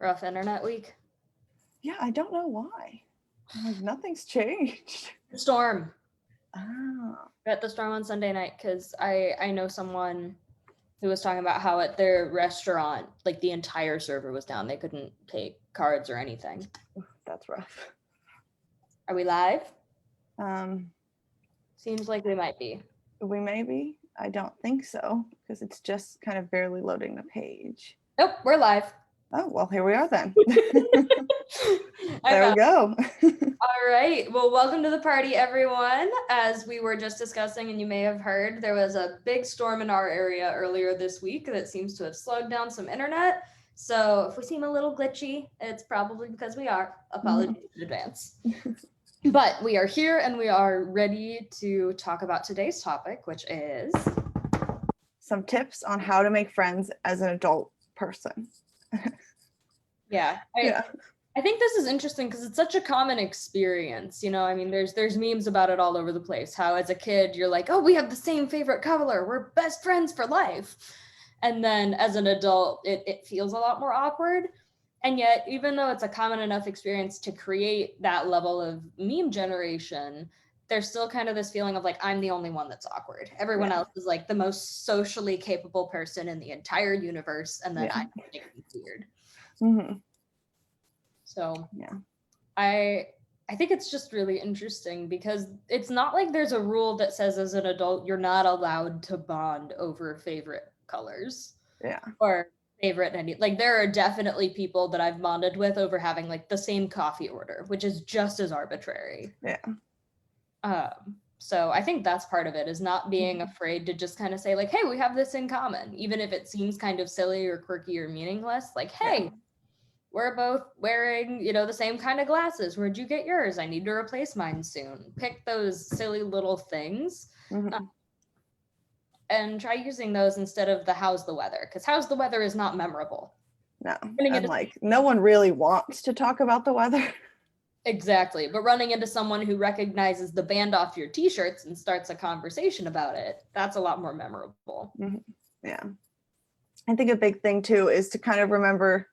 Rough internet week. Yeah, I don't know why. Like, nothing's changed. The storm. Ah. We're at the storm on Sunday night because I know someone who was talking about how at their restaurant, like the entire server was down. They couldn't take cards or anything. That's rough. Are we live? Um, Seems like we might be. we may be. I don't think so because it's just kind of barely loading the page. Nope, we're live. Oh, well, here we are then. I There we go. All right. Well, welcome to the party, everyone. As we were just discussing, and you may have heard, there was a big storm in our area earlier this week that seems to have slowed down some internet. So if we seem a little glitchy, it's probably because we are. Apologies in advance. But we are here and we are ready to talk about today's topic, which is some tips on how to make friends as an adult person. Yeah. I think this is interesting because it's such a common experience. You know, I mean, there's memes about it all over the place. How as a kid, you're like, oh, we have the same favorite color. We're best friends for life. And then as an adult, it feels a lot more awkward. And yet, even though it's a common enough experience to create that level of meme generation, there's still kind of this feeling of like, I'm the only one that's awkward. Everyone else is like the most socially capable person in the entire universe. And then I'm weird. Mm-hmm. So yeah, I think it's just really interesting because it's not like there's a rule that says as an adult you're not allowed to bond over favorite colors. Yeah. Or favorite like there are definitely people that I've bonded with over having like the same coffee order, which is just as arbitrary. Yeah. So I think that's part of it, is not being afraid to just kind of say like, hey, we have this in common, even if it seems kind of silly or quirky or meaningless. Like, hey, we're both wearing, you know, the same kind of glasses. Where'd you get yours? I need to replace mine soon. Pick those silly little things and try using those instead of the how's the weather, because how's the weather is not memorable. No, and like no one really wants to talk about the weather. Exactly, but running into someone who recognizes the band off your t-shirts and starts a conversation about it, that's a lot more memorable. Yeah. I think a big thing too is to kind of remember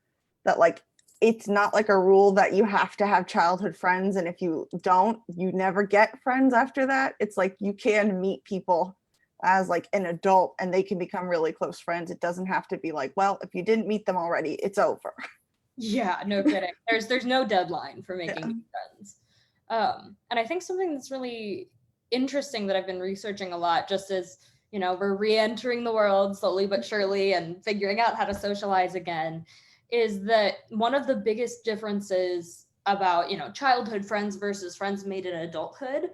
that like it's not like a rule that you have to have childhood friends, and if you don't, you never get friends after that. It's like you can meet people as like an adult and they can become really close friends. It doesn't have to be like, well, if you didn't meet them already, it's over. Yeah, no kidding. There's no deadline for making new friends. And I think something that's really interesting that I've been researching a lot, just as, you know, we're re-entering the world slowly but surely and figuring out how to socialize again, is that one of the biggest differences about, you know, childhood friends versus friends made in adulthood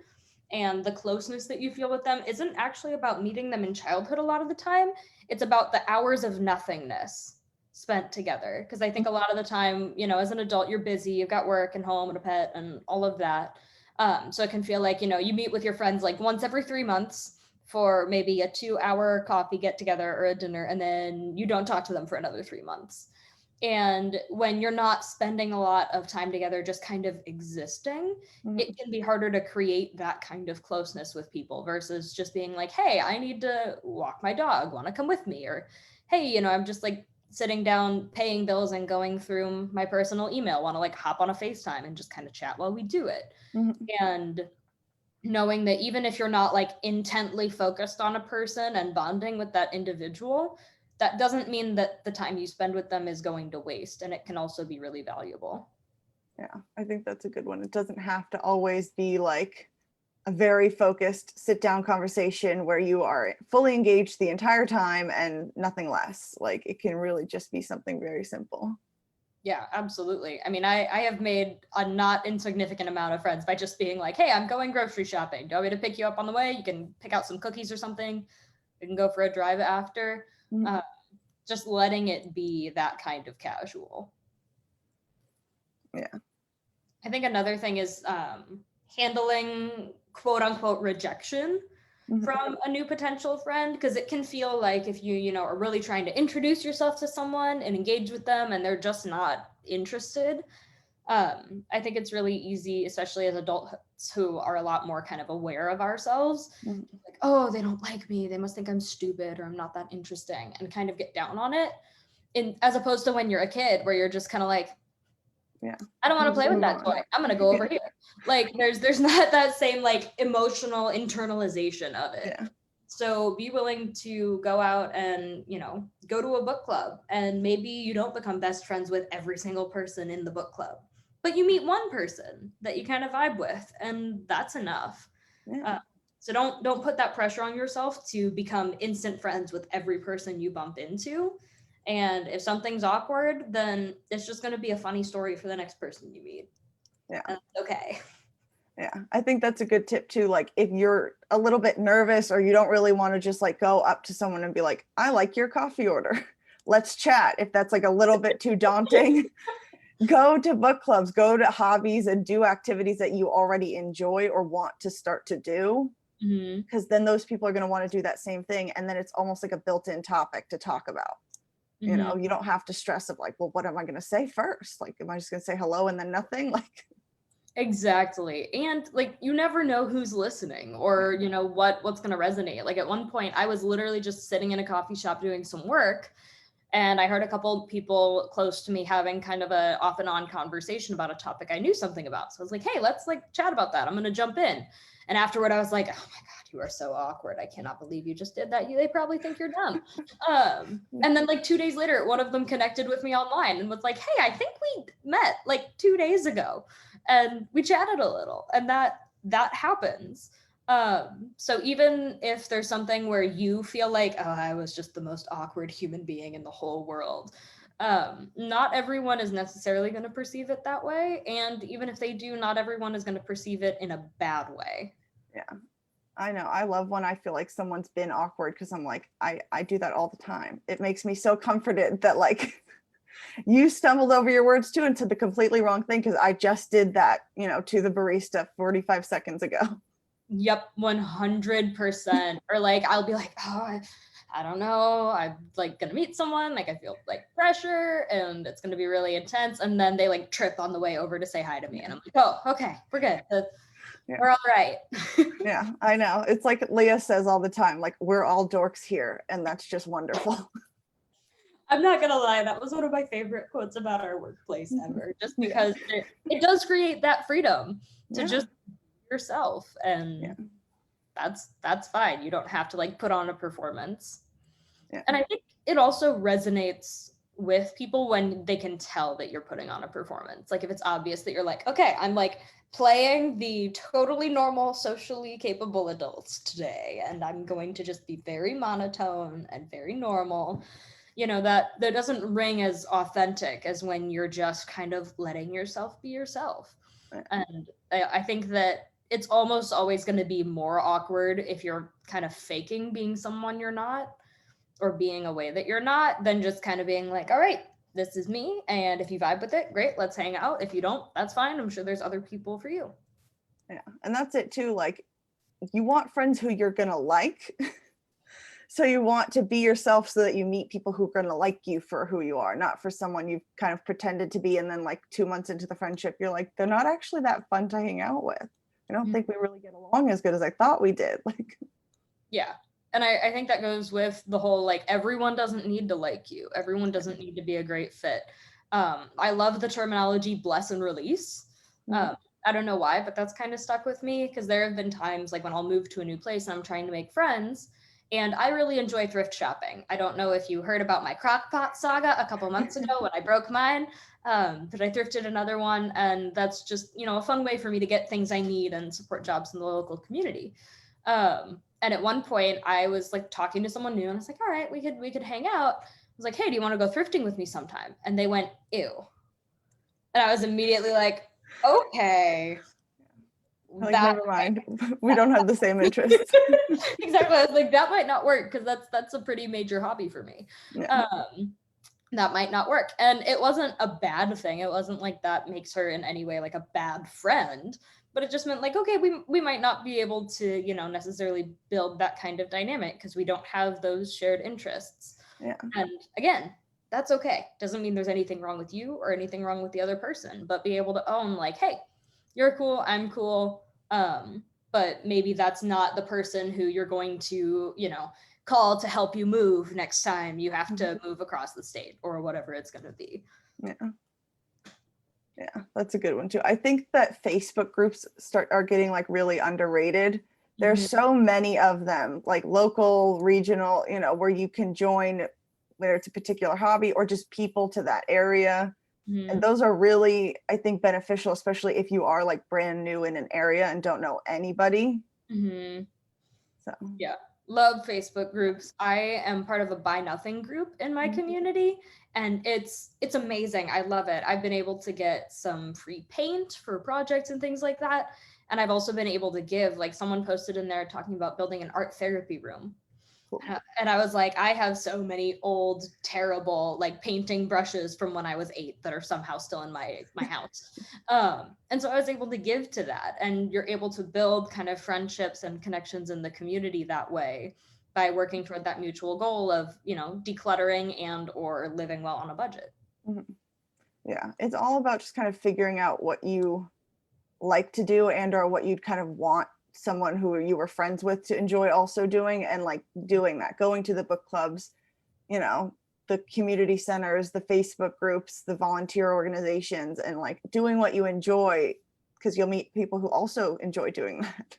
and the closeness that you feel with them isn't actually about meeting them in childhood a lot of the time. It's about the hours of nothingness spent together. Because I think a lot of the time, you know, as an adult, you're busy, you've got work and home and a pet and all of that. So it can feel like, you know, you meet with your friends like once every 3 months for maybe a 2-hour coffee get together or a dinner, and then you don't talk to them for another 3 months. And when you're not spending a lot of time together, just kind of existing, it can be harder to create that kind of closeness with people versus just being like, hey, I need to walk my dog, want to come with me? Or, hey, you know, I'm just like sitting down, paying bills and going through my personal email, want to like hop on a FaceTime and just kind of chat while we do it. And knowing that even if you're not like intently focused on a person and bonding with that individual, that doesn't mean that the time you spend with them is going to waste, and it can also be really valuable. Yeah, I think that's a good one. It doesn't have to always be like a very focused sit down conversation where you are fully engaged the entire time and nothing less. Like it can really just be something very simple. Yeah, absolutely. I mean, I have made a not insignificant amount of friends by just being like, hey, I'm going grocery shopping. Do you want me to pick you up on the way? You can pick out some cookies or something. We can go for a drive after. Just letting it be that kind of casual. Yeah. I think another thing is handling quote unquote rejection from a new potential friend, because it can feel like if you know, are really trying to introduce yourself to someone and engage with them and they're just not interested. I think it's really easy, especially as adults who are a lot more kind of aware of ourselves, like, oh, they don't like me, they must think I'm stupid or I'm not that interesting, and kind of get down on it. as opposed to when you're a kid where you're just kind of like, Yeah. I don't want to play with that toy. I'm going to go over here. Like there's not that same like emotional internalization of it. Yeah. So be willing to go out and, go to a book club, and maybe you don't become best friends with every single person in the book club, but you meet one person that you kind of vibe with, and that's enough. Yeah. So don't put that pressure on yourself to become instant friends with every person you bump into. And if something's awkward, then it's just going to be a funny story for the next person you meet. Yeah. And that's okay. Yeah, I think that's a good tip too. Like if you're a little bit nervous or you don't really want to just like go up to someone and be like, I like your coffee order. Let's chat. If that's like a little bit too daunting, go to book clubs, go to hobbies and do activities that you already enjoy or want to start to do. Because then those people are going to want to do that same thing. And then it's almost like a built-in topic to talk about. You know, you don't have to stress of like, well, what am I going to say first? Like, am I just going to say hello and then nothing? Like, exactly. And like you never know who's listening or what's going to resonate. Like at one point I was literally just sitting in a coffee shop doing some work, and I heard a couple people close to me having kind of a off and on conversation about a topic I knew something about. So I was like, hey, let's like chat about that. I'm going to jump in. And afterward I was like, oh my God, you are so awkward. I cannot believe you just did that. They probably think you're dumb. And then like 2 days later, one of them connected with me online and was like, hey, I think we met like 2 days ago and we chatted a little, and that happens. So even if there's something where you feel like, oh, I was just the most awkward human being in the whole world, not everyone is necessarily going to perceive it that way. And even if they do, not everyone is going to perceive it in a bad way. yeah, I know. I love when I feel like someone's been awkward because I'm like, I do that all the time. It makes me so comforted that like you stumbled over your words too and said the completely wrong thing because I just did that, to the barista 45 seconds ago. Yep, 100%. Or like, I'll be like, oh, I don't know. I'm like gonna meet someone. Like I feel like pressure and it's gonna be really intense. And then they like trip on the way over to say hi to me. And I'm like, oh, okay, we're good. We're all right. Yeah, I know. It's like Leah says all the time, like we're all dorks here. And that's just wonderful. I'm not gonna lie, that was one of my favorite quotes about our workplace ever, just because it does create that freedom to just be yourself, and that's fine. You don't have to like put on a performance. And I think it also resonates with people when they can tell that you're putting on a performance. Like if it's obvious that you're like, okay, I'm like playing the totally normal, socially capable adults today, and I'm going to just be very monotone and very normal. That doesn't ring as authentic as when you're just kind of letting yourself be yourself. And I think that it's almost always going to be more awkward if you're kind of faking being someone you're not, or being a way that you're not, than just kind of being like, all right, this is me. And if you vibe with it, great, let's hang out. If you don't, that's fine. I'm sure there's other people for you. Yeah. And that's it too. Like you want friends who you're going to like. So you want to be yourself so that you meet people who are going to like you for who you are, not for someone you've kind of pretended to be. And then like 2 months into the friendship, you're like, they're not actually that fun to hang out with. I don't think we really get along as good as I thought we did. Like, yeah. And I think that goes with the whole, like, everyone doesn't need to like you. Everyone doesn't need to be a great fit. I love the terminology bless and release. I don't know why, but that's kind of stuck with me, because there have been times like when I'll move to a new place and I'm trying to make friends. And I really enjoy thrift shopping. I don't know if you heard about my crock pot saga a couple months ago when I broke mine, but I thrifted another one. And that's just, a fun way for me to get things I need and support jobs in the local community. And at one point I was like talking to someone new and I was like, all right, we could hang out. I was like, hey, do you want to go thrifting with me sometime? And they went, ew. And I was immediately like, okay. like, never mind. We don't have the same interests. Exactly. I was like, that might not work, because that's a pretty major hobby for me. That might not work. And it wasn't a bad thing. It wasn't like that makes her in any way like a bad friend, but it just meant like, okay, we might not be able to, necessarily build that kind of dynamic because we don't have those shared interests. And again, that's okay. Doesn't mean there's anything wrong with you or anything wrong with the other person, but be able to own like, hey, you're cool, I'm cool. But maybe that's not the person who you're going to, call to help you move next time you have to move across the state or whatever it's going to be. Yeah, that's a good one too. I think that Facebook groups are getting like really underrated. There's so many of them, like local, regional, you know, where you can join, whether it's a particular hobby or just people to that area. And those are really, I think, beneficial, especially if you are like brand new in an area and don't know anybody. So yeah, love Facebook groups. I am part of a Buy Nothing group in my community, and it's amazing. I love it. I've been able to get some free paint for projects and things like that. And I've also been able to give, like someone posted in there talking about building an art therapy room. cool. And I was like, I have so many old, terrible, like painting brushes from when I was 8 that are somehow still in my house. And so I was able to give to that. And you're able to build kind of friendships and connections in the community that way by working toward that mutual goal of, you know, decluttering and or living well on a budget. Yeah, it's all about just kind of figuring out what you like to do and or what you'd kind of want someone who you were friends with to enjoy also doing, and like doing that, going to the book clubs, you know, the community centers, the Facebook groups, the volunteer organizations, and like doing what you enjoy, because you'll meet people who also enjoy doing that.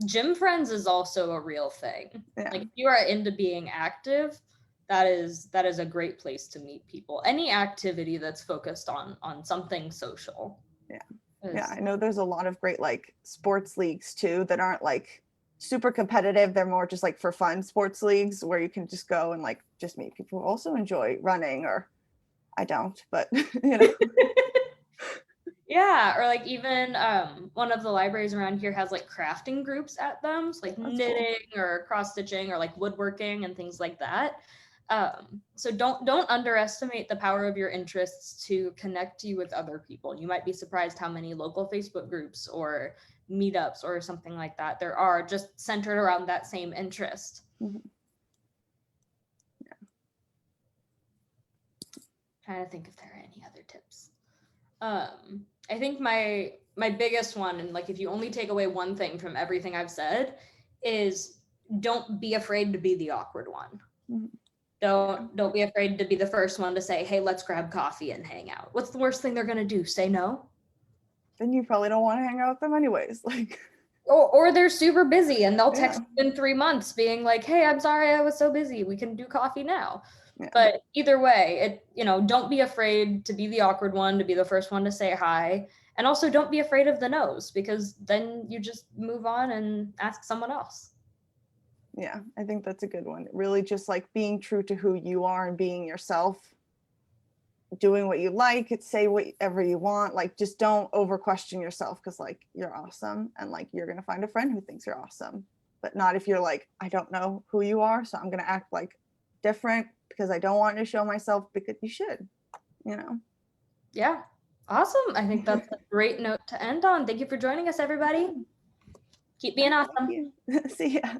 Gym friends is also a real thing. Yeah. Like if you are into being active, that is a great place to meet people. Any activity that's focused on something social. Yeah, I know there's a lot of great like sports leagues too that aren't like super competitive. They're more just like for fun sports leagues where you can just go and like just meet people who also enjoy running, or I don't, but you know. Yeah, or like even one of the libraries around here has like crafting groups at them, so like That's knitting or cross stitching or like woodworking and things like that. So don't underestimate the power of your interests to connect you with other people. You might be surprised how many local Facebook groups or meetups or something like that there are just centered around that same interest. Trying to think if there are any other tips. I think my biggest one, and like if you only take away one thing from everything I've said, is don't be afraid to be the awkward one. Don't be afraid to be the first one to say, hey, let's grab coffee and hang out. What's the worst thing they're gonna do? Say no? Then you probably don't want to hang out with them anyways. Like, or they're super busy and they'll text yeah. you in 3 months being like, hey, I'm sorry I was so busy. We can do coffee now. Yeah. But either way, don't be afraid to be the awkward one, to be the first one to say hi. And also don't be afraid of the no's, because then you just move on and ask someone else. Yeah, I think that's a good one. Really just like being true to who you are and being yourself, doing what you like, say whatever you want. Like, just don't over question yourself, because like you're awesome and like you're gonna find a friend who thinks you're awesome. But not if you're like, I don't know who you are, so I'm gonna act like different because I don't want to show myself, because you should, you know. Yeah, awesome. I think that's a great note to end on. Thank you for joining us, everybody. Keep being awesome. See ya.